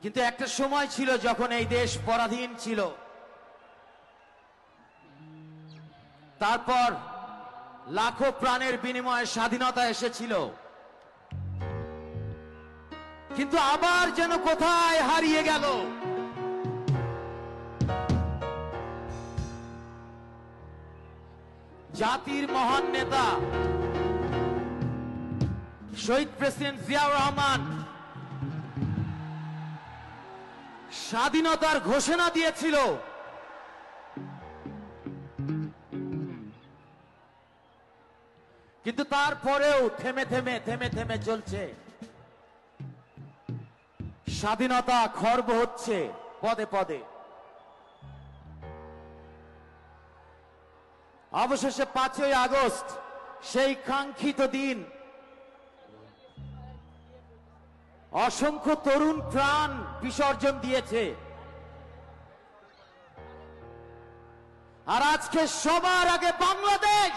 কিন্তু একটা সময় ছিল যখন এই দেশ পরাধীন ছিল। তারপর লাখো প্রাণের বিনিময়ে স্বাধীনতা এসেছিল, কিন্তু আবার যেন কোথায় হারিয়ে গেল। জাতির মহান নেতা শহীদ প্রেসিডেন্ট জিয়াউর রহমান স্বাধীনতার ঘোষণা দিয়েছিল, কিন্তু তারপরেও থেমে থেমে থেমে থেমে চলছে। স্বাধীনতা খর্ব হচ্ছে পদে পদে। অবশেষে 5ই আগস্ট সেই কাঙ্ক্ষিত দিন, অসংখ্য তরুণ প্রাণ বিসর্জন দিয়েছে। আর আজকে সবার আগে বাংলাদেশ